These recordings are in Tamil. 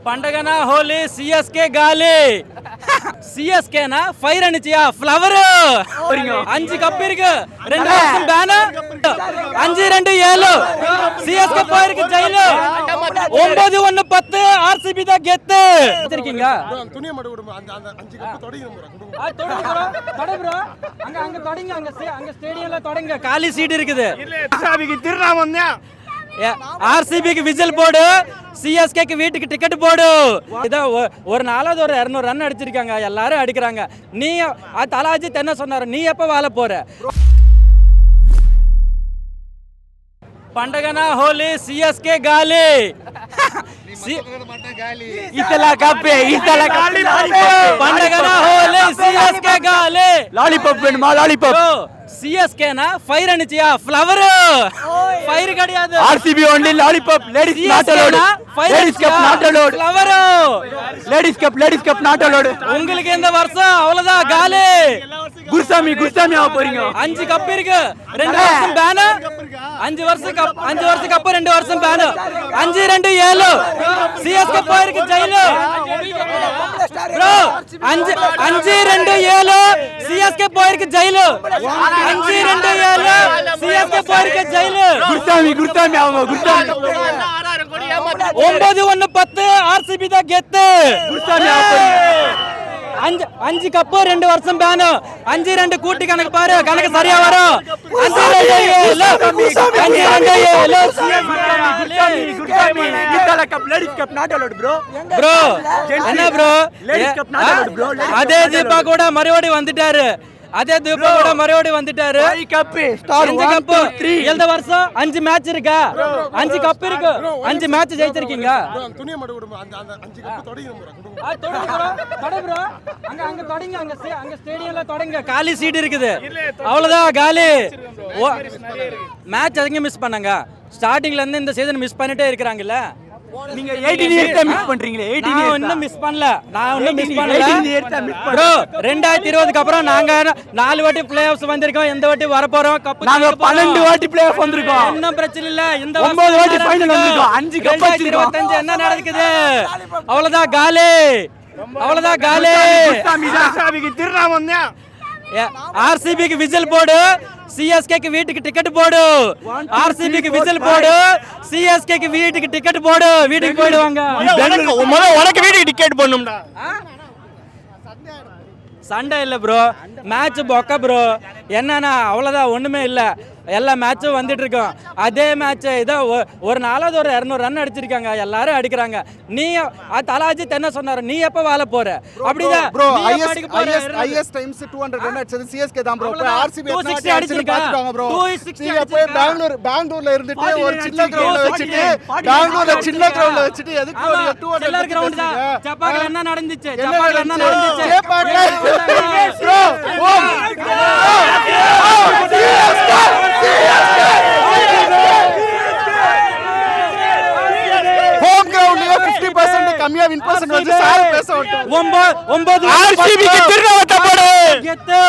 పండగన హోలీ సిఎస్కే గాలి சிஎஸ்கேனா ஃபயர் அனுச்சியா ஃப்ளவர் 5 கப் இருக்கு 2 வருஷம் பேன் 5-2-7 சிஎஸ்கே போயிருக்கு ஜெயிலு 9-1-10 ஆர்சிபி தான் கெத்து இருக்கீங்க துணியை மட்டும் விடுமா அந்த 5 கப் தொடங்கணும் தொட ப்ரோ அங்க தொடங்க அங்க ஸ்டேடியம்ல தொடங்க காலி சீட் இருக்குது ஆர்சிபிக்கு திருநாமம் தான் ஆர்சிபிக்கு விசில் போடு சிஎஸ்கேக்கு வீட்டுக்கு டிக்கெட் போடு இதான் ஒரு நாளாவது ஒரு 200 ரன் அடிச்சிருக்காங்க எல்லாரும் அடிக்கிறாங்க நீ தலாஜித் என்ன சொன்னாரு நீ எப்ப வாழ போற పండగన హోలీ సిఎస్కే గాలి పండగన హోలీ సిఎస్కే గాలి లాలీపాప్ வேணுமா லாலிபாப் சிஎஸ்கேனா ஃபயர் அனுச்சியா ஃப்ளவர் ஃபயர் கிடையாது RCB only lollipop ladies not allowed ladies cup not allot flower ladies cup not allot உங்களுக்கு இந்த வருஷம் அவ்வளவுதான் காலி குருசாமி ஆக போறீங்க 5 கப் இருக்கு 2 வருஷம் பேன் 5 வருஷம் கப் 2 வருஷம் பேன் 5-2-7 சிஎஸ்கே போயிருக்கு ஜெயிலு ப்ரோ 5-2-7 சிஎஸ்கே போயிருக்கு ஜெயிலு 5-2-7 சிஎஸ்கே போயிருக்கு ஜெயிலு குருசாமி அவங்க குருசாமி 9-1-10 ஆர்சிபி தான் கெத்து குருசாமி ஆக போறீங்க 5 கப் 2 வருஷம் பேன் 5-2 கூட்டி கணக்கு பாரு கணக்கு சரியா வரும் 5-2-7 cup ladies cup not allot bro என்ன bro ladies cup not allot bro அதே தீபா கூட மறுபடியும் வந்துட்டாரு 5 கப் ஸ்டார் 5 கப் 3 இந்த வருஷம் 5 மேட்ச் இருக்கா 5 கப் இருக்கு 5 மேட்ச் ஜெயிச்சிருக்கீங்க துணியை மட்டும் விடுமா அந்த 5 கப் தொடங்கணும் அங்க தொடங்க அங்க ஸ்டேடியம்ல தொடங்க காலி சீட் இருக்குது அவ்வளவுதான் காலி மேட்ச் அதிகம் மிஸ் பண்ணாங்க ஸ்டார்டிங்ல இருந்து இந்த சீசன் மிஸ் பண்ணிட்டே இருக்காங்கல்ல நீங்க 18 இயர்ஸ் மிஸ் பண்றீங்களே 18 நான் இன்னும் மிஸ் பண்ணல ப்ரோ 2020 க்கு அப்புறம் நாங்க 4 வாட்டி பிளே ஆஃப்ஸ் வந்திருக்கோம் இந்த வாட்டி வர போறோம் கப் நாங்க 12 வாட்டி பிளே ஆஃப் வந்திருக்கோம் இன்னும் பிரச்சனை இல்ல இந்த 9 வாட்டி ஃபைனல் வந்திருக்கோம் 5 கப் வச்சிருக்கோம் 25 என்ன நடக்குது அவ்வளவுதான் காலி ஆர்சிபிக்கு திருநாமம் தான் ஆர்சிபிக்கு விசில் போடு சிஎஸ்கேக்கு வீட்டுக்கு டிக்கெட் போடு ஆர்சிபிக்கு விசில் போடு சிஎஸ்கேக்கு வீட்டுக்கு டிக்கெட் போடு வீட்டுக்கு போயிடுவாங்க உனக்கு வீட்டுக்கு டிக்கெட் போடணும்டா சண்டே இல்ல ப்ரோ மேட்ச் பொக்க ப்ரோ என்னன்னா அவ்வளவுதான் ஒண்ணுமே இல்ல எல்லா மேட்சும் வந்துட்டு இருக்கோம் அதே மேட்ச் இதோ ஒரு நாளாவது ஒரு 200 ரன் அடிச்சிருக்காங்க எல்லாரும் அடிக்கிறாங்க நீ தலாஜித் என்ன சொன்னாரு நீ எப்ப வாழ போற அப்படிதான் ப்ரோ ஐஎஸ் டைம்ஸ் 200 ரன் அடிச்சது சிஎஸ்கே தான் ப்ரோ ஆர்சிபி 260 அடிச்சிருக்காங்க ப்ரோ நீங்க போய் பெங்களூர்ல இருந்துட்டு ஒரு சின்ன கிரவுண்ட்ல வச்சிட்டு பெங்களூர்ல சின்ன கிரவுண்ட்ல வச்சிட்டு எதுக்கு ஒரு 200 கிரவுண்ட் தான் ஜப்பான்ல என்ன நடந்துச்சு ப்ரோ ஹோம் கிரவுண்ட்ல 50% கம்மியா வின் பர்சன்ட் வச்சு சார் பேச விட்டு 9 ஆர்சிபிக்கு திருநாமத்தை போடு கெத்து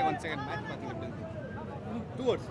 1 second match பாத்தீங்க 2 words